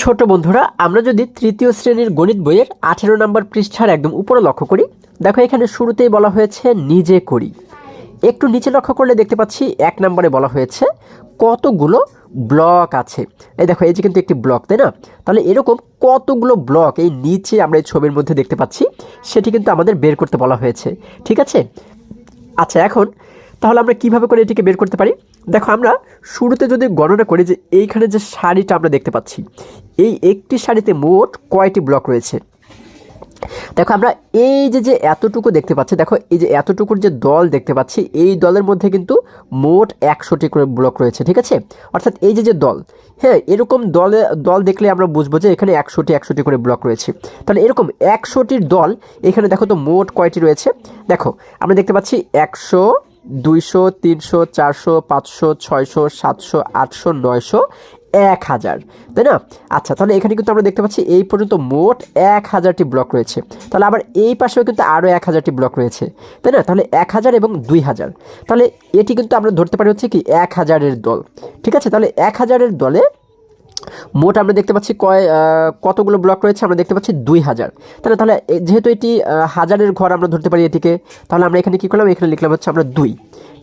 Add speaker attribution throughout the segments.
Speaker 1: ছোট বন্ধুরা, আমরা যদি তৃতীয় শ্রেণীর গণিত বইয়ের 18 নম্বর পৃষ্ঠার একদম উপরে লক্ষ্য করি, দেখো এখানে শুরুতেই বলা হয়েছে নিজে করি। একটু নিচে লক্ষ্য করলে দেখতে পাচ্ছি 1 নম্বরে বলা হয়েছে কতগুলো ব্লক আছে। এই দেখো, এই যে কিন্তু একটি ব্লক, তাই না? তাহলে এরকম কতগুলো ব্লক এই নিচে আমরা এই ছবির মধ্যে দেখতে পাচ্ছি, সেটি কিন্তু আমাদের বের করতে বলা হয়েছে। ঠিক আছে? আচ্ছা, এখন তাহলে আমরা কিভাবে করে এটিকে বের করতে পারি? দেখো, আমরা শুরুতে যদি গণনা করি যে এইখানে যে সারিটা আমরা দেখতে পাচ্ছি, এই একটি সারিতে মোট কয়টি ব্লক রয়েছে। দেখো, আমরা এই যে এতটুকু দেখতে পাচ্ছি, দেখো এই যে এতটুকুর যে দল দেখতে পাচ্ছি, এই দলের মধ্যে কিন্তু মোট 100টি করে ব্লক রয়েছে। ঠিক আছে? অর্থাৎ এই যে দল, হ্যাঁ, এরকম দল দেখলে আমরা বুঝবো যে এখানে 100টি করে ব্লক রয়েছে। তাহলে এরকম 100টির দল এখানে দেখো তো মোট কয়টি রয়েছে। দেখো, আমরা দেখতে পাচ্ছি 100, 200, 300, 400, 500, 600, 700, 800, 900, 1000, তাই না? আচ্ছা, তাহলে এখানে কিন্তু আমরা দেখতে পাচ্ছি এই পর্যন্ত মোট 1000টি ব্লক রয়েছে। তাহলে আবার এই পাশেও কিন্তু আরও 1000টি ব্লক রয়েছে, তাই না? তাহলে 1000 এবং 2000, তাহলে এটি কিন্তু আমরা ধরতে পারি হচ্ছে কি 1000-এর দল। ঠিক আছে? তাহলে 1000-এর দলে মোট আমরা দেখতে পাচ্ছি কতগুলো ব্লক রয়েছে, আমরা দেখতে পাচ্ছি 2000। তাহলে যেহেতু এটি হাজারের ঘর আমরা ধরতে পারি এটিকে, তাহলে আমরা এখানে কী করলাম, এখানে লিখলাম হচ্ছে আমরা 2।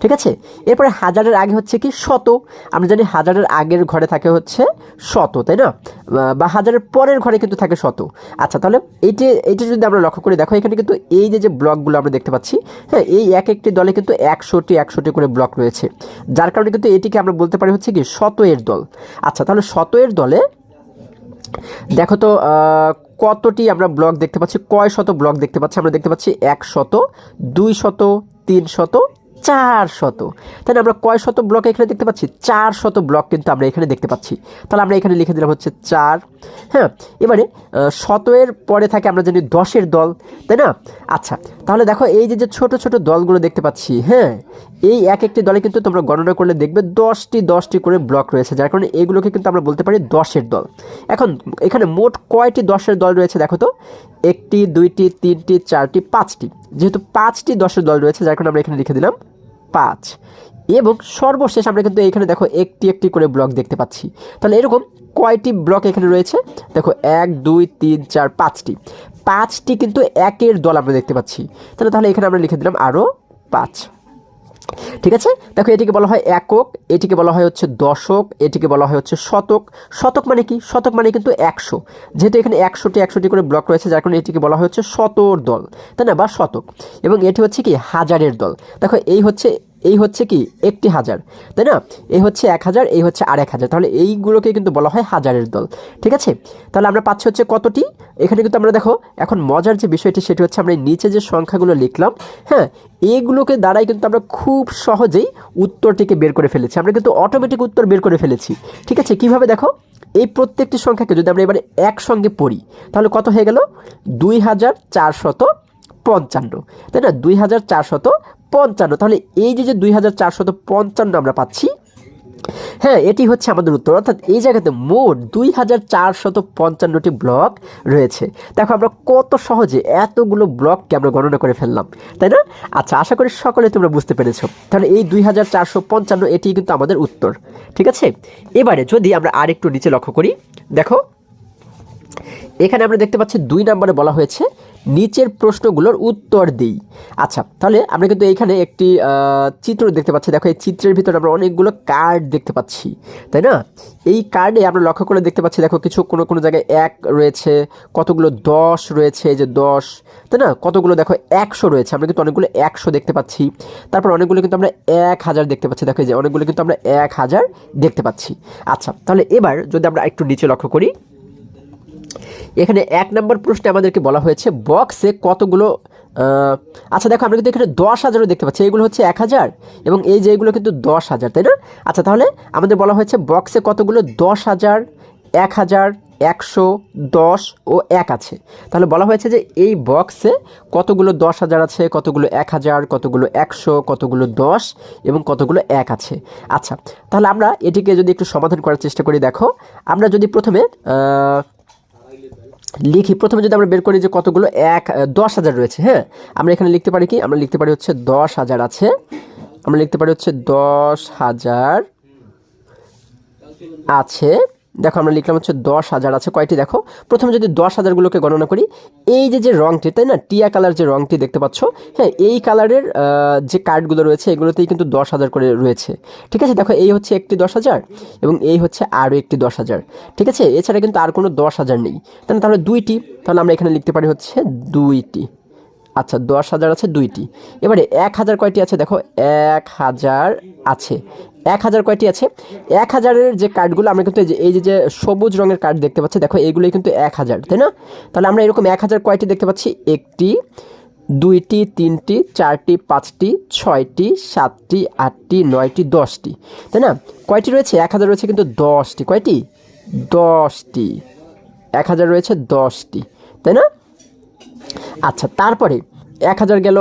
Speaker 1: ঠিক আছে? এরপরে হাজারের আগে হচ্ছে কি শত। আমরা জানি হাজারের আগের ঘরে থাকে হচ্ছে শত, তাই না? বা হাজারের পরের ঘরে কিন্তু থাকে শত। আচ্ছা, তাহলে এইটি যদি আমরা লক্ষ্য করি, দেখো এখানে কিন্তু এই যে ব্লকগুলো আমরা দেখতে পাচ্ছি, হ্যাঁ, এই একটি দলে কিন্তু 100টি করে ব্লক রয়েছে, যার কারণে কিন্তু এটিকে আমরা বলতে পারি হচ্ছে কি শত-এর দল। আচ্ছা, তাহলে শত-এর দলে দেখো তো কতটি আমরা ব্লক দেখতে পাচ্ছি, কয় শত ব্লক দেখতে পাচ্ছি। আমরা দেখতে পাচ্ছি 100, 200, 300, 400। তাহলে আমরা কয় শত ব্লক এখানে দেখতে পাচ্ছি? 400 ব্লক কিন্তু আমরা এখানে দেখতে পাচ্ছি। তাহলে আমরা এখানে লিখে দিলাম হচ্ছে 4। হ্যাঁ, এবারে শত-এর পরে থাকে আমরা জানি 10-এর দল, তাই না? আচ্ছা, তাহলে দেখো এই যে ছোট ছোট দলগুলো দেখতে পাচ্ছি, হ্যাঁ, এই একটি দলে কিন্তু তোমরা গণনা করলে দেখবে 10টি করে ব্লক রয়েছে, যার কারণে এগুলোকে কিন্তু আমরা বলতে পারি 10-এর দল। এখন এখানে মোট কয়টি 10-এর দল রয়েছে দেখো তো? 1টি, 2টি, 3টি, 4টি, 5টি। যেহেতু 5টি 10-এর দল রয়েছে, যার কারণে আমরা এখানে লিখে দিলাম 5। এবং সর্বশেষ আমরা কিন্তু এখানে দেখো একটি করে ব্লক দেখতে পাচ্ছি। তাহলে এরকম কয়টি ব্লক এখানে রয়েছে? দেখো 1, 2, 3, 4, 5টি কিন্তু একের দল আমরা দেখতে পাচ্ছি। তাহলে এখানে আমরা লিখে দিলাম আরও 5। ঠিক আছে? দেখো, এটিকে বলা হয় একক, এটিকে বলা হয় হচ্ছে দশক, এটিকে বলা হয় হচ্ছে শতক। শতক মানে কি? শতক মানে কিন্তু 100। যেহেতু এখানে 100টি করে ব্লক রয়েছে, যার কারণে এটিকে বলা হয় হচ্ছে শতর দল, তাই না? বা শতক। এবং এটি হচ্ছে কি হাজারের দল। দেখো, এই হচ্ছে কি 1000, তাই না? এই হচ্ছে 1000, এই হচ্ছে আর 1000। তাহলে এইগুলোকে কিন্তু বলা হয় হাজারের দল। ঠিক আছে? তাহলে আমরা পাচ্ছি হচ্ছে কতটি এখানে কিন্তু আমরা দেখো, এখন মজার যে বিষয়টি সেটি হচ্ছে আমরা নিচে যে সংখ্যাগুলো লিখলাম, হ্যাঁ, এইগুলোকে দ্বারাই কিন্তু আমরা খুব সহজেই উত্তরটিকে বের করে ফেলেছি। আমরা কিন্তু অটোমেটিক উত্তর বের করে ফেলেছি। ঠিক আছে? কিভাবে দেখো, এই প্রত্যেকটি সংখ্যাকে যদি আমরা এবারে একসঙ্গে পড়ি, তাহলে কত হয়ে গেল? 2455, তাই না? 2455। তাহলে এই যে 2455 আমরা পাচ্ছি, হ্যাঁ, এটি হচ্ছে আমাদের উত্তর। অর্থাৎ এই জায়গাতে মোট 2455টি ব্লক রয়েছে। দেখো, আমরা কত সহজে এতগুলো ব্লককে আমরা গণনা করে ফেললাম, তাই না? আচ্ছা, আশা করি সকলে তোমরা বুঝতে পেরেছো। তাহলে এই 2455 এটি কিন্তু আমাদের উত্তর। ঠিক আছে? এবারে যদি আমরা আরেকটু নিচে লক্ষ্য করি, দেখো এখানে আমরা দেখতে পাচ্ছি 2 নম্বরে বলা হয়েছে নিচের প্রশ্নগুলোর উত্তর দিই। আচ্ছা, তাহলে আমরা কিন্তু এইখানে একটি চিত্র দেখতে পাচ্ছি। দেখো, এই চিত্রের ভিতরে আমরা অনেকগুলো কার্ড দেখতে পাচ্ছি, তাই না? এই কার্ডে আমরা লক্ষ্য করে দেখতে পাচ্ছি, দেখো কিছু কোনো জায়গায় 1 রয়েছে, কতগুলো 10 রয়েছে, এই যে 10, তাই না? কতগুলো দেখো 100 রয়েছে, আমরা কিন্তু অনেকগুলো 100 দেখতে পাচ্ছি। তারপর অনেকগুলো কিন্তু আমরা 1000 দেখতে পাচ্ছি। দেখো, এই যে অনেকগুলো কিন্তু আমরা 1000 দেখতে পাচ্ছি। আচ্ছা, তাহলে এবার যদি আমরা একটু নিচে লক্ষ্য করি, এখানে 1 নম্বর প্রশ্নে আমাদেরকে বলা হয়েছে বক্সে কতগুলো আচ্ছা, দেখো আমরা কিন্তু এখানে 10,000ও দেখতে পাচ্ছি। এইগুলো হচ্ছে 1000 এবং এই যে এইগুলো কিন্তু 10,000, তাই না? আচ্ছা, তাহলে আমাদের বলা হয়েছে বক্সে কতগুলো 10,000, 1000, 100, 10 ও 1 আছে। তাহলে বলা হয়েছে যে এই বক্সে কতগুলো 10,000 আছে, কতগুলো 1000, কতগুলো 100, কতগুলো 10 এবং কতগুলো 1 আছে। আচ্ছা, তাহলে আমরা এটিকে যদি একটু সমাধান করার চেষ্টা করি, দেখো আমরা যদি প্রথমে লিখি, প্রথমে যদি আমরা বের করি যে কতগুলো 10,000 রয়েছে, হ্যাঁ, আমরা এখানে লিখতে পারি কি? আমরা লিখতে পারি হচ্ছে 10,000 আছে, আমরা লিখতে পারি হচ্ছে 10,000 আছে, দেখো আমরা লিখলাম হচ্ছে 10,000 আছে কয়টি, দেখো প্রথমে যদি 10,000গুলোকে গণনা করি, এই যে রঙটি তাই না, টিয়া কালার যে রঙটি দেখতে পাচ্ছ, হ্যাঁ এই কালারের যে কার্ডগুলো রয়েছে এগুলোতেই কিন্তু 10,000 করে রয়েছে। ঠিক আছে, দেখো এই হচ্ছে একটি 10,000 এবং এই হচ্ছে আরও একটি 10,000। ঠিক আছে, এছাড়া কিন্তু আর কোনো 10,000 নেই, তাহলে দুইটি, তাহলে আমরা এখানে লিখতে পারি হচ্ছে দুইটি। আচ্ছা 10,000 আছে দুইটি। এবারে 1,000 কয়টি আছে, দেখো 1,000 আছে। 1,000 কয়টি আছে, 1,000-এর যে কার্ডগুলো আমরা কিন্তু এই যে সবুজ রঙের কার্ড দেখতে পাচ্ছি, দেখো এইগুলোই কিন্তু 1,000 তাই না। তাহলে আমরা এরকম 1,000 কয়টি দেখতে পাচ্ছি, একটি, দুইটি, তিনটি, চারটি, পাঁচটি, ছয়টি, সাতটি, আটটি, নয়টি, 10টি তাই না। কয়টি রয়েছে, 1,000 রয়েছে কিন্তু 10টি, কয়টি 10টি, 1,000 রয়েছে 10টি তাই না। আচ্ছা তারপরে 1,000 গেল,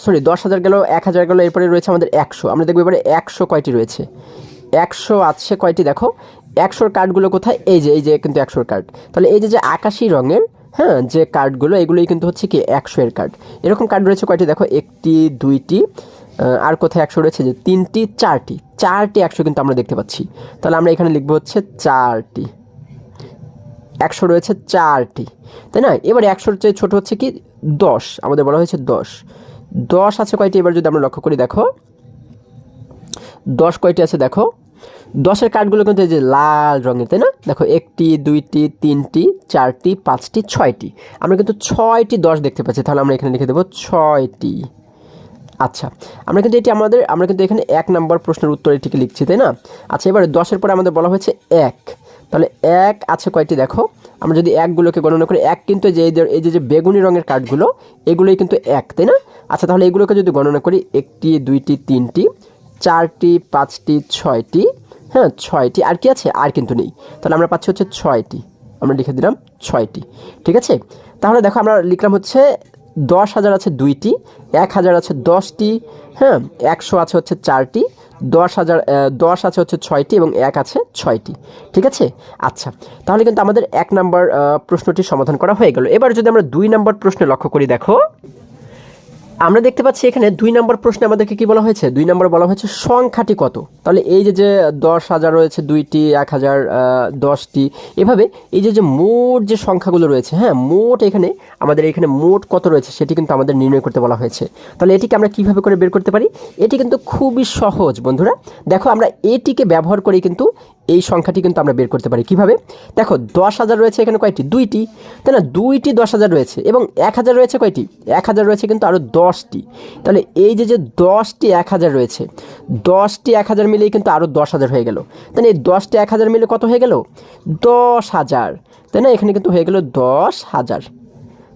Speaker 1: সরি 10,000 গেল, 1,000 গেল, এরপরে রয়েছে আমাদের 100। আমরা দেখবো এবারে 100 কয়টি রয়েছে, 100 আছে কয়টি, দেখো 100-র কার্ডগুলো কোথায়, এই যে কিন্তু 100-র কার্ড। তাহলে এই যে আকাশি রঙের হ্যাঁ যে কার্ডগুলো এগুলোই কিন্তু হচ্ছে কি 100-এর কার্ড। এরকম কার্ড রয়েছে কয়টি, দেখো একটি, দুইটি, আর কোথায় 100 রয়েছে, যে তিনটি, চারটি, 100 কিন্তু আমরা দেখতে পাচ্ছি। তাহলে আমরা এখানে লিখবো হচ্ছে 4টি, 100 রয়েছে 4টি তাই না। এবার 100-র চেয়ে ছোটো হচ্ছে কি 10, আমাদের বলা হয়েছে 10 আছে কয়টি, এবার যদি আমরা লক্ষ্য করি, দেখো 10 কয়টি আছে, দেখো 10-এর কার্ডগুলো কিন্তু এই যে লাল রঙের তাই না। দেখো একটি, দুইটি, তিনটি, চারটি, পাঁচটি, 6টি, আমরা কিন্তু 6টি 10 দেখতে পাচ্ছি। তাহলে আমরা এখানে লিখে দেবো 6টি। আচ্ছা আমরা কিন্তু আমরা কিন্তু এখানে 1 নম্বর প্রশ্নের উত্তর এটিকে লিখছি তাই না। আচ্ছা এবারে 10-এর পরে আমাদের বলা হয়েছে 1, তাহলে 1 আছে কয়টি, দেখো আমরা যদি 1গুলোকে গণনা করি, 1 কিন্তু এই যে বেগুনি রঙের কার্ডগুলো এগুলোই কিন্তু 1 তাই না। আচ্ছা তাহলে এগুলোকে যদি গণনা করি, একটি, দুইটি, তিনটি, চারটি, পাঁচটি, 6টি, হ্যাঁ 6টি, আর কি আছে, আর কিন্তু নেই। তাহলে আমরা পাচ্ছি হচ্ছে 6টি, আমরা লিখে দিলাম 6টি। ঠিক আছে, তাহলে দেখো আমরা লিখলাম হচ্ছে 10,000 আছে দুইটি, 1,000 আছে 10টি, হ্যাঁ 100 আছে হচ্ছে 4টি, 10 আছে হচ্ছে 6টি এবং 1 আছে 6টি। ঠিক আছে, আচ্ছা তাহলে কিন্তু আমাদের 1 নম্বর প্রশ্নটির সমাধান করা হয়ে গেল। এবার যদি আমরা 2 নম্বর প্রশ্নে লক্ষ্য করি, দেখো আমরা দেখতে পাচ্ছি এখানে 2 নম্বর প্রশ্নে আমাদেরকে কি বলা হয়েছে, 2 নম্বর বলা হয়েছে সংখ্যাটি কত। তাহলে এই যে 10,000 রয়েছে দুইটি, 1,000 10টি, এভাবে এই যে মোট যে সংখ্যাগুলো রয়েছে, হ্যাঁ মোট এখানে আমাদের এখানে মোট কত রয়েছে সেটি কিন্তু আমাদের নির্ণয় করতে বলা হয়েছে। তাহলে এটিকে আমরা কিভাবে করে বের করতে পারি, এটি কিন্তু খুবই সহজ বন্ধুরা। দেখো আমরা এটিকে ব্যবহার করেই কিন্তু এই সংখ্যাটি কিন্তু আমরা বের করতে পারি। কিভাবে, দেখো 10,000 রয়েছে এখানে কয়টি, দুইটি তাই না, দুইটি 10,000 রয়েছে এবং 1,000 রয়েছে কয়টি, 1,000 রয়েছে কিন্তু আরও 10টি। তাহলে এই যে 10টি 1,000 রয়েছে, 10টি 1,000 মিলেই কিন্তু আরও 10,000 হয়ে গেল। তাহলে এই 10টি 1,000 মিলে কত হয়ে গেল, 10,000 তাই না, এখানে কিন্তু হয়ে গেল 10,000।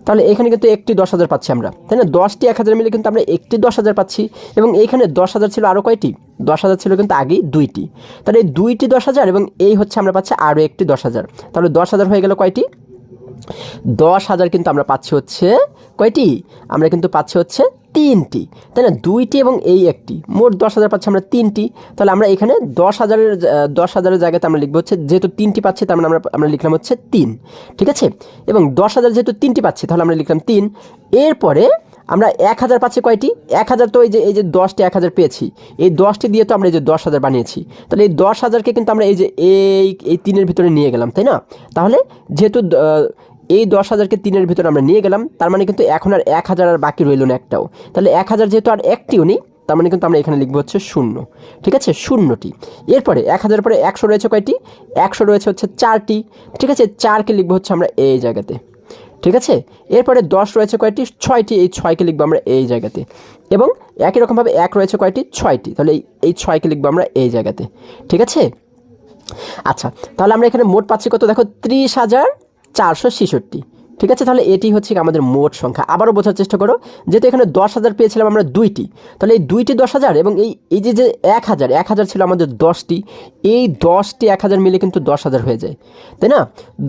Speaker 1: তাহলে এখানে কিন্তু একটি 10,000 পাচ্ছি আমরা তাই না, 10টি 1,000 মিলে কিন্তু আমরা একটি 10,000 পাচ্ছি এবং এইখানে 10,000 ছিল আরও কয়টি, 10,000 ছিল কিন্তু আগেই দুইটি। তাহলে এই দুইটি 10,000 এবং এই হচ্ছে আমরা পাচ্ছি আরও একটি 10,000। তাহলে 10,000 হয়ে গেল কয়টি, 10,000 কিন্তু আমরা পাচ্ছি হচ্ছে কয়টি, আমরা কিন্তু পাচ্ছি হচ্ছে 3টি তাই না, দুইটি এবং এই একটি, মোট 10,000 পাচ্ছি আমরা 3টি। তাহলে আমরা এখানে 10,000-এর জায়গাতে আমরা লিখবো হচ্ছে, যেহেতু 3টি পাচ্ছি তার মানে আমরা লিখলাম হচ্ছে 3। ঠিক আছে, এবং 10,000 যেহেতু 3টি পাচ্ছি তাহলে আমরা লিখলাম 3। এরপরে আমরা 1,000 পাচ্ছি কয়টি, 1,000 তো এই যে 10টি 1,000 পেয়েছি, এই 10টি দিয়ে তো আমরা এই যে 10,000 বানিয়েছি। তাহলে এই 10,000-কে কিন্তু আমরা এই 3-এর ভিতরে নিয়ে গেলাম তাই না। তাহলে যেহেতু এই 10,000-কে 3-এর ভিতরে আমরা নিয়ে গেলাম, তার মানে কিন্তু এখন আর 1,000 আর বাকি রইল না একটাও। তাহলে 1,000 যেহেতু আর একটিও নেই, তার মানে কিন্তু আমরা এখানে লিখবো হচ্ছে 0। ঠিক আছে, 0টি। এরপরে 1,000 পরে 100 রয়েছে কয়টি, 100 রয়েছে হচ্ছে 4টি। ঠিক আছে, 4কে লিখবো হচ্ছে আমরা এই জায়গাতে। ঠিক আছে, এরপরে 10 রয়েছে কয়টি, 6টি, এই 6কে লিখবো আমরা এই জায়গাতে। এবং একই রকমভাবে 1 রয়েছে কয়টি, 6টি, তাহলে এই 6কে লিখবো আমরা এই জায়গাতে। ঠিক আছে, আচ্ছা তাহলে আমরা এখানে মোট পাচ্ছি কত, দেখো 30,466। ঠিক আছে, তাহলে এটি হচ্ছে আমাদের মোট সংখ্যা। আবারও বোঝার চেষ্টা করো, যেহেতু এখানে 10,000 পেয়েছিলাম আমরা দুইটি, তাহলে এই দুইটি 10,000 এবং এই যে 1,000 ছিল আমাদের 10টি, এই 10টি 1,000 মিলে কিন্তু 10,000 হয়ে যায় তাই না।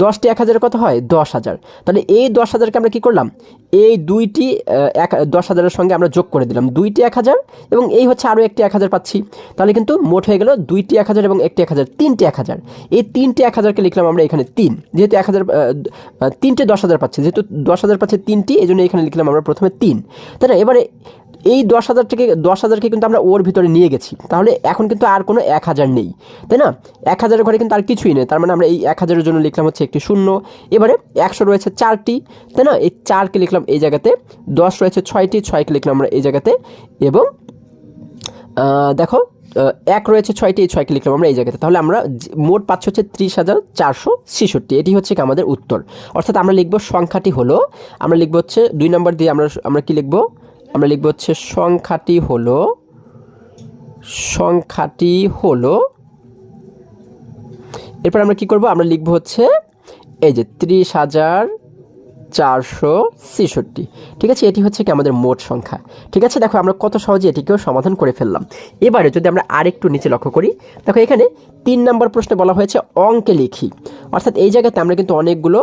Speaker 1: 10টি 1,000 কত হয়, 10,000। তাহলে এই 10,000-কে আমরা কী করলাম, এই দুইটি 10,000-এর সঙ্গে আমরা যোগ করে দিলাম, দুইটি 1,000 এবং এই হচ্ছে আরও একটি 1,000 পাচ্ছি। তাহলে কিন্তু মোট হয়ে গেল দুইটি 1,000 এবং একটি 1,000, তিনটি 1,000। এই তিনটি 1,000-কে লিখলাম আমরা এখানে 3, যেহেতু 1,000 তিনটে 10,000 পাচ্ছি, যেহেতু 10,000 পাচ্ছে 3টি, এই জন্য এখানে লিখলাম আমরা প্রথমে 3 তাই না। এবারে এই 10,000কে কিন্তু আমরা ওর ভিতরে নিয়ে গেছি, তাহলে এখন কিন্তু আর কোনো 1,000 নেই, তাই না? 1,000-এর ঘরে কিন্তু আর কিছুই নেই, তার মানে আমরা এই 1,000-এর জন্য লিখলাম হচ্ছে একটি শূন্য। এবারে 100 রয়েছে 4টি, তাই না? এই 4কে লিখলাম এই জায়গাতে, 10 রয়েছে 6টি, 6কে লিখলাম আমরা এই জায়গাতে, এবং দেখো 1 রয়েছে 6টি, এই 6কে লিখলাম আমরা এই জায়গাতে। তাহলে আমরা মোট পাচ্ছি হচ্ছে 30,466। এটি হচ্ছে কি আমাদের উত্তর। অর্থাৎ আমরা লিখব সংখ্যাটি হলো, আমরা লিখব হচ্ছে 2 নম্বর দিয়ে আমরা কি লিখব? আমরা লিখব হচ্ছে সংখ্যাটি হলো, এরপর আমরা কি করব? আমরা লিখব হচ্ছে এই যে 30,466। ঠিক আছে, এটি হচ্ছে কি আমাদের মোট সংখ্যা। ঠিক আছে, দেখো আমরা কত সহজে এটিকেও সমাধান করে ফেললাম। এবারে যদি আমরা আরেকটু নিচে লক্ষ্য করি, দেখো এখানে 3 নম্বর প্রশ্নে বলা হয়েছে অঙ্কে লিখি। অর্থাৎ এই জায়গাতে আমরা কিন্তু অনেকগুলো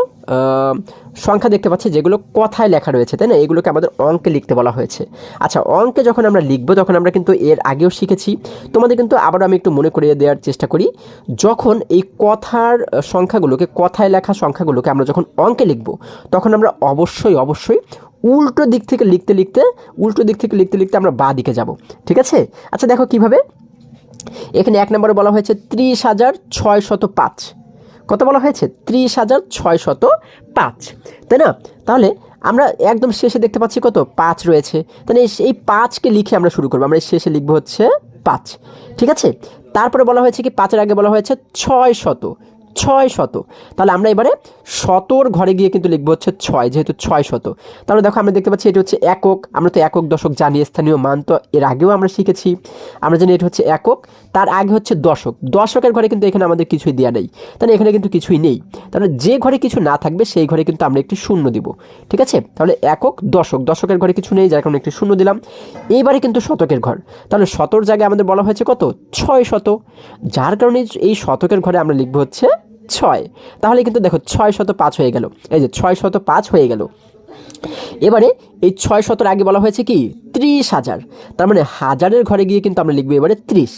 Speaker 1: সংখ্যা দেখতে পাচ্ছি যেগুলো কথায় লেখা রয়েছে, তাই না? এগুলোকে আমাদের অঙ্কে লিখতে বলা হয়েছে। আচ্ছা, অঙ্কে যখন আমরা লিখবো তখন আমরা কিন্তু এর আগেও শিখেছি, তোমাদের কিন্তু আবারও আমি একটু মনে করিয়ে দেওয়ার চেষ্টা করি। যখন এই কথায় লেখা সংখ্যাগুলোকে আমরা যখন অঙ্কে লিখবো, তখন আমরা অবশ্যই উল্টো দিক থেকে লিখতে লিখতে আমরা বাঁ দিকে যাব। ঠিক আছে? আচ্ছা দেখো কিভাবে। এখানে 1 নম্বরে বলা হয়েছে 30,605। কত বলা হয়েছে? 30,605, তাই না? তাহলে আমরা একদম শেষে দেখতে পাচ্ছি কত? 5 রয়েছে। তাহলে এই 5কে লিখে আমরা শুরু করবো। আমরা শেষে লিখবো হচ্ছে 5। ঠিক আছে, তারপরে বলা হয়েছে কি 5-এর আগে বলা হয়েছে 600। তাহলে আমরা এবারে শতর ঘরে গিয়ে কিন্তু লিখবো হচ্ছে 6, যেহেতু 600। তাহলে দেখো আমরা দেখতে পাচ্ছি এটি হচ্ছে একক। আমরা তো একক দশক জানি, স্থানীয় মান তো এর আগেও আমরা শিখেছি। আমরা জানি এটি হচ্ছে একক, তার আগে হচ্ছে দশক। দশকের ঘরে কিন্তু এখানে আমাদের কিছুই দেওয়া নেই, তাহলে এখানে কিন্তু কিছুই নেই। তাহলে যে ঘরে কিছু না থাকবে সেই ঘরে কিন্তু আমরা একটি শূন্য দিব। ঠিক আছে, তাহলে একক দশকের ঘরে কিছু নেই, যার কারণে একটি শূন্য দিলাম। এইবারে কিন্তু শতকের ঘর, তাহলে শতর জায়গায় আমাদের বলা হয়েছে কত? 600, যার কারণে এই শতকের ঘরে আমরা লিখবো হচ্ছে 6। তাহলে কিন্তু দেখো 605 হয়ে গেল, এই যে 605 হয়ে গেল। এবারে এই 600-এর আগে বলা হয়েছে কি 30,000, তার মানে হাজারের ঘরে গিয়ে কিন্তু আমরা লিখবো এবারে 30।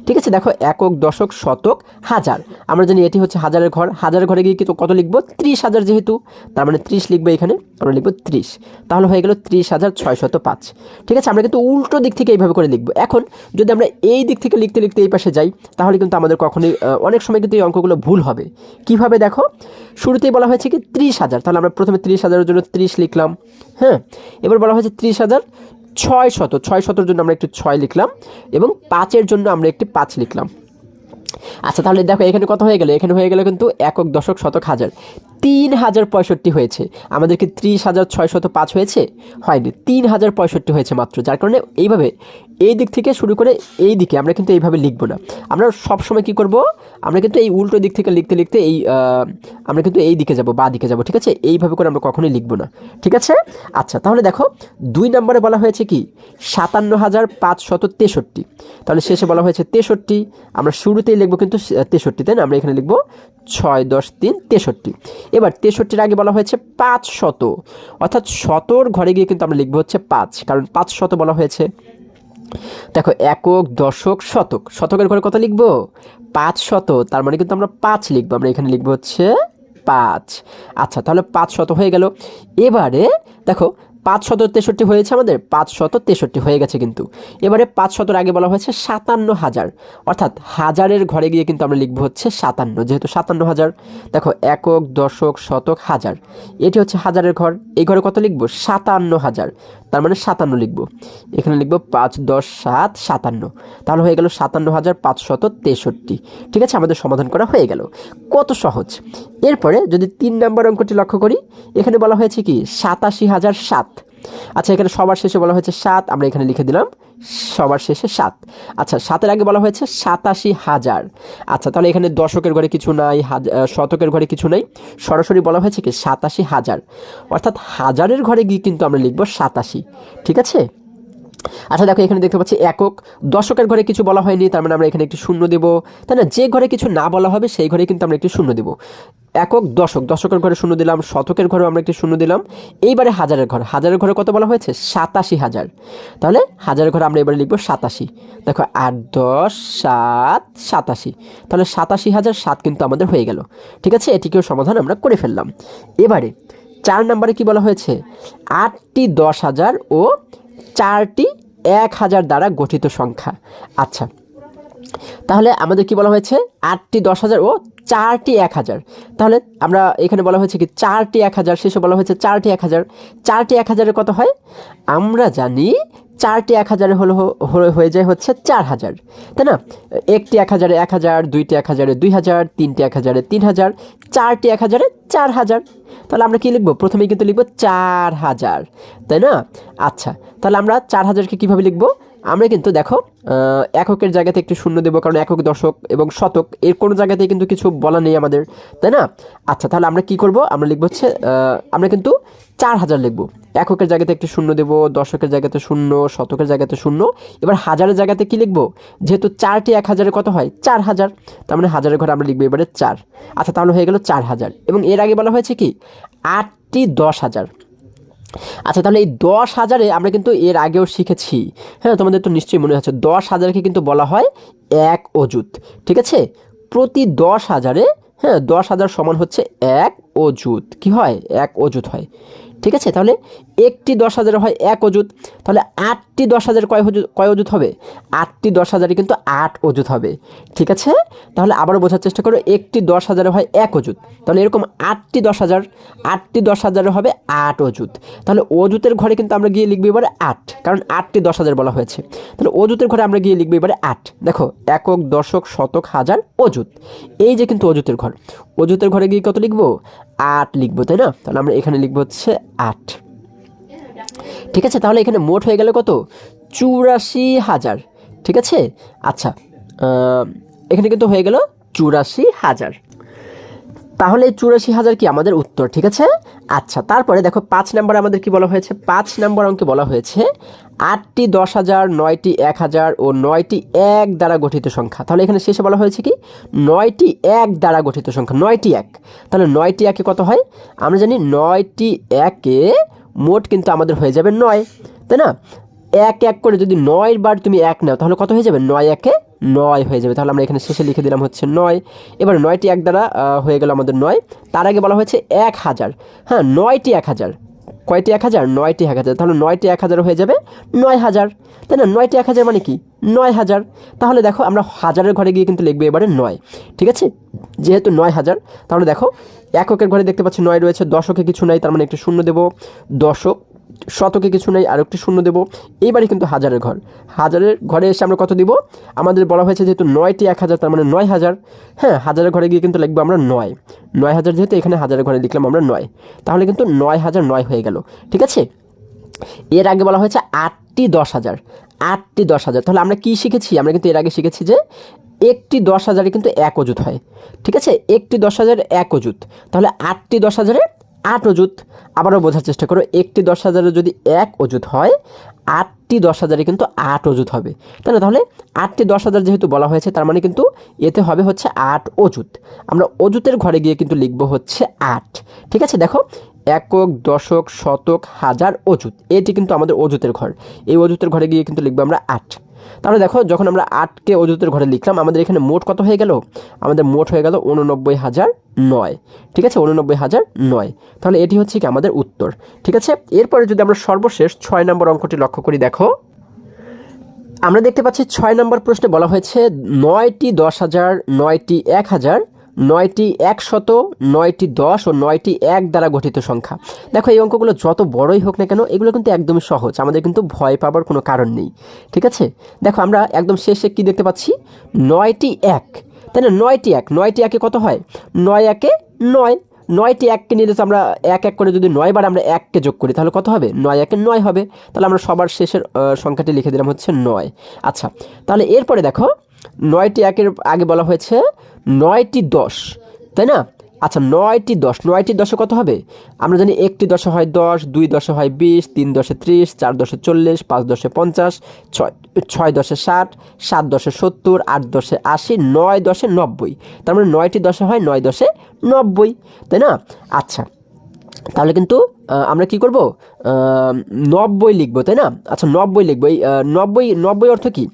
Speaker 1: ঠিক আছে, দেখো একক দশক শতক হাজার, আমরা জানি এটি হচ্ছে হাজারের ঘর। হাজারের ঘরে গিয়ে কিন্তু কত লিখবো? 30,000, যেহেতু তার মানে 30 লিখবো এখানে, আমরা লিখবো 30। তাহলে হয়ে গেল 30,605। ঠিক আছে, আমরা কিন্তু উল্টো দিক থেকে এইভাবে করে লিখবো। এখন যদি আমরা এই দিক থেকে লিখতে এই পাশে যাই, তাহলে কিন্তু আমাদের কখনোই অনেক সময় কিন্তু এই অঙ্কগুলো ভুল হবে। কিভাবে? দেখো শুরুতেই বলা হয়েছে কি 30,000, তাহলে আমরা প্রথমে 30,000-এর জন্য 30 লিখলাম। হ্যাঁ, এবার বলা হয়েছে 30,600 জন্য আমরা একটু 6 লিখলাম, এবং 5-এর জন্য আমরা একটি 5 লিখলাম। আচ্ছা, তাহলে দেখো এখানে কত হয়ে গেল? এখানে হয়ে গেল কিন্তু একক দশক শতক হাজার, 3,065 হয়েছে। আমাদের কি 30,605 হয়েছে? হয়নি, 3,065 হয়েছে মাত্র। যার কারণে এইভাবে এই দিক থেকে শুরু করে এই দিকে আমরা কিন্তু এইভাবে লিখবো না। আমরা সবসময় কি করব? আমরা কিন্তু এই উল্টো দিক থেকে লিখতে আমরা কিন্তু এই দিকে যাব, বা দিকে যাব। ঠিক আছে, এইভাবে করে আমরা কখনোই লিখবো না। ঠিক আছে, আচ্ছা তাহলে দেখো 2 নম্বরে বলা হয়েছে কি 57,563। তাহলে শেষে বলা হয়েছে 63, আমরা শুরুতেই লিখবো কিন্তু 63, তাই না? আমরা এখানে লিখবো 6, 10, 3, 63। এবার 63-এর আগে বলা হয়েছে 500, অর্থাৎ শতর ঘরে গিয়ে কিন্তু আমরা লিখবো হচ্ছে 5, কারণ 500 বলা হয়েছে। দেখো একক দশক শতক, শতকের ঘরে কত লিখবো? 500, তার মানে কিন্তু আমরা 5 লিখবো। আমরা এখানে লিখবো হচ্ছে 5। আচ্ছা, তাহলে 500 হয়ে গেল। এবারে দেখো 563 হয়েছে, আমাদের 563 হয়ে গেছে কিন্তু। এবারে 500-এর আগে বলা হয়েছে 57,000, অর্থাৎ হাজারের ঘরে গিয়ে কিন্তু আমরা লিখবো হচ্ছে 57, যেহেতু 57,000। দেখো একক দশক শতক হাজার, এটি হচ্ছে হাজারের ঘর। এই ঘরে কত লিখবো? 57,000, তার মানে 57 লিখবো। এখানে লিখবো 5, 10, 7, 57। তাহলে হয়ে গেল 57,563। ঠিক আছে, আমাদের সমাধান করা হয়ে গেল। কত সহজ। এরপরে যদি 3 নম্বর অঙ্কটি লক্ষ্য করি, এখানে বলা হয়েছে কি 87,007। আচ্ছা, এখানে সবার শেষে বলা হয়েছে 7, আমরা এখানে লিখে দিলাম সবার শেষে 7। আচ্ছা, 7-এর আগে বলা হয়েছে 87,000। আচ্ছা, তাহলে এখানে দশকের ঘরে কিছু নাই, শতকের ঘরে কিছু নাই, সরাসরি বলা হয়েছে কি 87,000, অর্থাৎ হাজারের ঘরে গিয়ে কিন্তু আমরা লিখবো 87। ঠিক আছে, আচ্ছা দেখো এখানে দেখতে পাচ্ছি একক দশকের ঘরে কিছু বলা হয়নি, তার মানে আমরা এখানে একটি শূন্য দেব, তাই না? যে ঘরে কিছু না বলা হবে সেই ঘরে কিন্তু আমরা একটি শূন্য দেব। একক দশকের ঘরে শূন্য দিলাম, শতকের ঘরেও আমরা একটি শূন্য দিলাম। এইবারে হাজারের ঘরে কত বলা হয়েছে? 87,000। তাহলে হাজারের ঘরে আমরা এবারে লিখবো 87। দেখো 8, 10, 7, 87। তাহলে 87,007 কিন্তু আমাদের হয়ে গেল। ঠিক আছে, এটিকেও সমাধান আমরা করে ফেললাম। এবারে 4 নম্বরে কি বলা হয়েছে? 8টি 10,000 ও 4টি 1000 দ্বারা গঠিত সংখ্যা। আচ্ছা, তাহলে আমাদের কি বলা হয়েছে 8টি 10,000 ও 4টি 1000। তাহলে আমরা এখানে বলা হয়েছে কি 4টি 1000, শেষে বলা হয়েছে 4টি 1000। 4টি 1000-এর কত হয়? আমরা জানি 4টি 1000-এ হয়ে যায় হচ্ছে 4000, তাই না? একটি 1000-এ 1000, দুইটি 1000-এ 2000, তিনটি 1000-এ 3000, 4টি 1000-এ 4000। তাহলে আমরা কি লিখব? প্রথমেই কিন্তু লিখব 4000, তাই না? আচ্ছা, তাহলে আমরা 4000-কে কীভাবে লিখব? আমরা কিন্তু দেখো এককের জায়গাতে একটি শূন্য দেবো, কারণ একক, দশক এবং শতক এর কোনো জায়গাতেই কিন্তু কিছু বলা নেই আমাদের, তাই না? আচ্ছা, তাহলে আমরা কি করব? আমরা লিখব হচ্ছে আমরা কিন্তু 4000 লিখব। এককের জায়গাতে একটি শূন্য দেবো, দশকের জায়গাতে শূন্য, শতকের জায়গাতে শূন্য। এবার হাজারের জায়গাতে কি লিখব? যেহেতু 4টি 1000-এ কত হয়? 4000, তার মানে হাজারের ঘরে আমরা লিখবো এবারে 4। আচ্ছা, তাহলে হয়ে গেল 4000। এবং এর আগে বলা হয়েছে কি 8টি 10,000। আচ্ছা, তাহলে এই 10,000-এ আমরা কিন্তু এর আগেও শিখেছি, হ্যাঁ, তোমাদের তো নিশ্চয়ই মনে হচ্ছে 10,000-কে কিন্তু বলা হয় এক অযুত। ঠিক আছে, প্রতি 10,000-এ, হ্যাঁ, 10,000 সমান হচ্ছে এক অযুত। কি হয়? এক অযুত হয়। ঠিক আছে, তাহলে একটি 10,000 হয় এক অযুত। তাহলে 8টি 10,000 কয় অযুত হবে? 8টি 10,000-এ কিন্তু 8 অযুত হবে। ঠিক আছে, তাহলে আবারও বোঝার চেষ্টা করো। একটি 10,000 হয় এক অযুত, তাহলে এরকম 8টি 10,000, 8টি 10,000 হবে 8 অযুত। তাহলে অযুতের ঘরে কিন্তু আমরা গিয়ে লিখবো এবারে 8, কারণ 8টি 10,000 বলা হয়েছে। তাহলে অযুতের ঘরে আমরা গিয়ে লিখবো এবারে 8। দেখো, একক, দশক, শতক, হাজার, অযুত, এই যে কিন্তু অযুতের ঘর। অযুতের ঘরে গিয়ে কত লিখবো? 8 লিখবো, তাই না? তাহলে আমরা এখানে লিখবো হচ্ছে 8। ঠিক আছে, তাহলে এখানে মোট হয়ে গেল কত? 84,000। ঠিক আছে, আচ্ছা, এখানে কিন্তু হয়ে গেল 84,000। তাহলে 84,000 কি আমাদের উত্তর? ঠিক আছে, আচ্ছা, তারপরে দেখো 5 নম্বরে আমাদের কি বলা হয়েছে? 5 নম্বর অঙ্কে বলা হয়েছে 8টি 10,000, 9টি 1000 ও 9টি 1 দ্বারা গঠিত সংখ্যা। তাহলে এখানে শেষে বলা হয়েছে কি 9টি 1 দ্বারা গঠিত সংখ্যা, 9টি 1। তাহলে 9টি 1-এ কত হয়? আমরা জানি 9টি 1-এ মোট কিন্তু আমাদের হয়ে যাবে 9, তাই না? 1 1 করে যদি 9 বার তুমি 1 নাও, তাহলে কত হয়ে যাবে? 9 1-এ 9 হয়ে যাবে। তাহলে আমরা এখানে শেষে লিখে দিলাম হচ্ছে 9। এবার 9টি 1 দ্বারা হয়ে গেল আমাদের 9। তার আগে বলা হয়েছে 1000, হ্যাঁ, 9টি 1000। কয়টি 1000? 9টি 1000। তাহলে 9টি 1000 হয়ে যাবে 9000, তাই না? 9টি 1000 মানে কি 9000। তাহলে দেখো আমরা হাজারের ঘরে গিয়ে কিন্তু লিখবো এবারে 9। ঠিক আছে, যেহেতু 9000, তাহলে দেখো এককের ঘরে দেখতে পাচ্ছি 9 রয়েছে, দশকে কিছু নাই, তার মানে একটি শূন্য দেবো, দশক, শতকে কিছু নেই, আর একটি শূন্য দেবো। এইবারে কিন্তু হাজারের ঘর, হাজারের ঘরে এসে আমরা কত দিব? আমাদের বলা হয়েছে যেহেতু 9টি 1000, তার মানে 9000, হ্যাঁ, হাজারের ঘরে গিয়ে কিন্তু লিখবো আমরা 9000, যেহেতু এখানে হাজারের ঘরে লিখলাম আমরা 9, তাহলে কিন্তু 9009 হয়ে গেল। ঠিক আছে, এর আগে বলা হয়েছে 8টি 10,000, 8টি 10,000। তাহলে আমরা কি শিখেছি? আমরা কিন্তু এর আগে শিখেছি যে একটি 10,000-এ কিন্তু এক অযুত হয়। ঠিক আছে, একটি 10,000 এক অযুত। তাহলে 8টি 10,000-এ 8 অযুত। আবারও বোঝার চেষ্টা করো, একটি 10,000-এ যদি এক অযুত হয়, 8টি 10,000-এ কিন্তু 8 অযুত হবে, তাই না? তাহলে 8টি 10,000 যেহেতু বলা হয়েছে, তার মানে কিন্তু এতে হবে হচ্ছে 8 অযুত। আমরা অযুতের ঘরে গিয়ে কিন্তু লিখবো হচ্ছে 8। ঠিক আছে, দেখো একক, দশক, শতক, হাজার, অযুত, এটি কিন্তু আমাদের অযুতের ঘর। এই অযুতের ঘরে গিয়ে কিন্তু লিখবো আমরা 8। তাহলে দেখো, যখন আমরা 8কে অযুতের ঘরে লিখলাম, আমাদের এখানে মোট কত হয়ে গেল? আমাদের মোট হয়ে গেল 89,009। ঠিক আছে, 89,009। তাহলে এটি হচ্ছে কি আমাদের উত্তর। ঠিক আছে, এরপরে যদি আমরা সর্বশেষ 6 নম্বর অঙ্কটি লক্ষ্য করি, দেখো আমরা দেখতে পাচ্ছি 6 নম্বর প্রশ্নে বলা হয়েছে 9টি 10,000, 9টি 1000, 9টি 100, 9টি 10 ও 9টি 1 দ্বারা গঠিত সংখ্যা। দেখো, এই অঙ্কগুলো যত বড়ই হোক না কেন, এগুলো কিন্তু একদমই সহজ, আমাদের কিন্তু ভয় পাবার কোনো কারণ নেই। ঠিক আছে, দেখো আমরা একদম শেষে কি দেখতে পাচ্ছি? 9টি 1, তাই না? 9টি 1, 9টি 1-এ কত হয়? 9 1-এ 9। 9টি 1-কে নিলে তো আমরা 1 1 করে যদি 9 বার আমরা 1-কে যোগ করি, তাহলে কত হবে? 9 1-এ 9 হবে। তাহলে আমরা সবার শেষের সংখ্যাটি লিখে দিলাম হচ্ছে 9। আচ্ছা, তাহলে এরপরে দেখো 9টি 1-এর আগে বলা হয়েছে 9টি 10, তাই না? আচ্ছা, 9টি 10, 9টি 10-এ কত হবে? আমরা জানি একটি 10-এ হয় 10, 2 10-এ হয় 20, 3 10-এ 30, 4 10-এ 40, 5 10-এ 50, 6 10-এ 60, 7 10-এ 70, 8 10-এ 80, 9 10-এ 90। তার মানে 9টি 10-এ হয় 9 10-এ 90, তাই না? আচ্ছা, তাহলে কিন্তু আমরা কি করব, 90 লিখবো, তাই না? আচ্ছা 90 লিখবো। এই 90 অর্থ কি?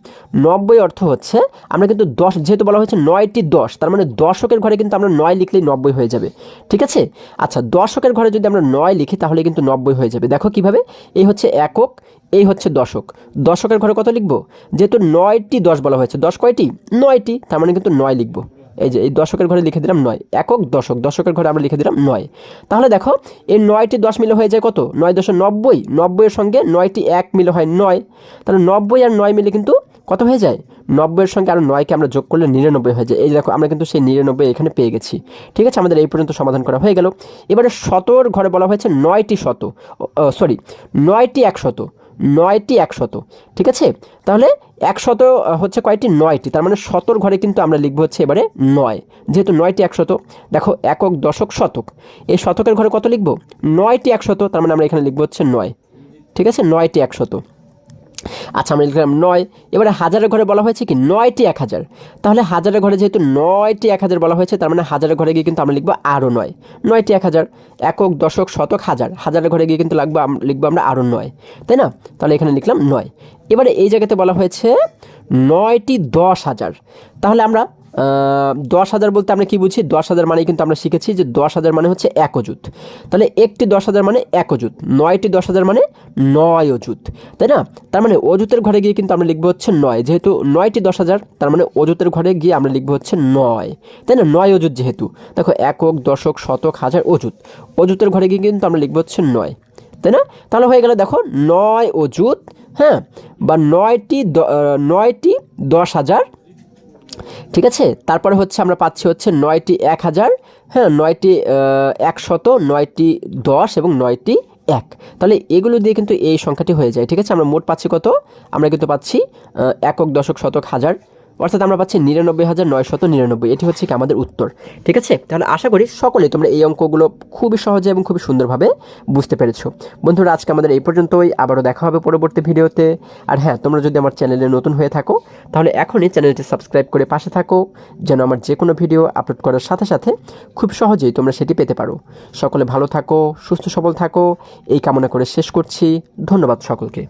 Speaker 1: 90 অর্থ হচ্ছে আমরা কিন্তু 10, যেহেতু বলা হয়েছে 9টি 10, তার মানে দশকের ঘরে কিন্তু আমরা 9 লিখলেই 90 হয়ে যাবে, ঠিক আছে? আচ্ছা দশকের ঘরে যদি আমরা 9 লিখি তাহলে কিন্তু 90 হয়ে যাবে। দেখো কিভাবে, এই হচ্ছে একক, এই হচ্ছে দশক। দশকের ঘরে কত লিখবো? যেহেতু 9টি 10 বলা হয়েছে, 10 কয়টি? 9টি, তার মানে কিন্তু 9 লিখবো। এই যে এই দশকের ঘরে লিখে দিলাম 9, একক দশক, দশকের ঘরে আমরা লিখে দিলাম 9। তাহলে দেখো এই 9টি 10 মিলে হয়ে যায় কত? 9 × 90, 90-এর সঙ্গে 9টি 1 মিলে হয় 9, তাহলে 90 আর 9 মিলে কিন্তু কত হয়ে যায়? 90-এর সঙ্গে আরও 9কে আমরা যোগ করলে 99 হয়ে যায়। এই দেখো আমরা কিন্তু সেই 99 এখানে পেয়ে গেছি, ঠিক আছে? আমাদের এই পর্যন্ত সমাধান করা হয়ে গেল। এবারে শতর ঘরে বলা হয়েছে 9টি শত, 9টি 100, 9টি 100, ঠিক আছে? তাহলে 100 হচ্ছে কয়টি? 9টি, তার মানে শতর ঘরে কিন্তু আমরা লিখবো হচ্ছে এবারে 9, যেহেতু 9টি 100। দেখো একক দশক শতক, এই শতকের ঘরে কত লিখবো? 9টি 100, তার মানে আমরা এখানে লিখবো হচ্ছে 9, ঠিক আছে? 9টি 100। আচ্ছা আমরা লিখলাম 9। এবারে হাজারের ঘরে বলা হয়েছে কি? 9টি 1000, তাহলে হাজারের ঘরে যেহেতু 9টি 1000 বলা হয়েছে, তার মানে হাজারের ঘরে গিয়ে কিন্তু আমরা লিখবো আরও 9, 9টি 1000, একক দশক শতক হাজার, হাজারের ঘরে গিয়ে কিন্তু লিখবো আমরা আরও 9, তাই না? তাহলে এখানে লিখলাম 9। এবারে এই জায়গাতে বলা হয়েছে 9টি 10,000, তাহলে আমরা 10,000 বলতে আমরা কি বুঝি? 10,000 মানে কিন্তু আমরা শিখেছি যে 10,000 মানে হচ্ছে এক অযুত, তাহলে একটি 10,000 মানে এক অযুত, 9টি 10,000 মানে 9 অযুত, তাই না? তার মানে অযুতের ঘরে গিয়ে কিন্তু আমরা লিখবো হচ্ছে 9, যেহেতু 9টি 10,000, তার মানে অযুতের ঘরে গিয়ে আমরা লিখবো হচ্ছে 9, তাই না? 9 অযুত যেহেতু, দেখো একক দশক শতক হাজার অযুত, অযুতের ঘরে গিয়ে কিন্তু আমরা লিখবো হচ্ছে 9, তাই না? তাহলে হয়ে গেল দেখো 9 অযুত, হ্যাঁ, বা 9টি 10,000, ঠিক আছে? তারপরে হচ্ছে আমরা পাচ্ছি হচ্ছে 9টি 1000, হ্যাঁ, 9টি 100, 9টি 10 এবং 9টি 1, তাহলে এগুলো দিয়ে কিন্তু এই সংখ্যাটি হয়ে যায়, ঠিক আছে? আমরা মোট পাচ্ছি কত? আমরা কিন্তু পাচ্ছি একক দশক শতক হাজার, অর্থাৎ আমরা পাচ্ছি 99,999। এটি হচ্ছে কি আমাদের উত্তর, ঠিক আছে? তাহলে আশা করি সকলেই তোমরা এই অঙ্কগুলো খুবই সহজে এবং খুবই সুন্দরভাবে বুঝতে পেরেছো। বন্ধুরা আজকে আমাদের এই পর্যন্তই, আবারও দেখা হবে পরবর্তী ভিডিওতে। আর হ্যাঁ, তোমরা যদি আমার চ্যানেলে নতুন হয়ে থাকো তাহলে এখনই চ্যানেলটি সাবস্ক্রাইব করে পাশে থাকো, যেন আমার যে কোনো ভিডিও আপলোড করার সাথে সাথে খুব সহজেই তোমরা সেটি পেতে পারো। সকলে ভালো থাকো, সুস্থ সবল থাকো, এই কামনা করে শেষ করছি। ধন্যবাদ সকলকে।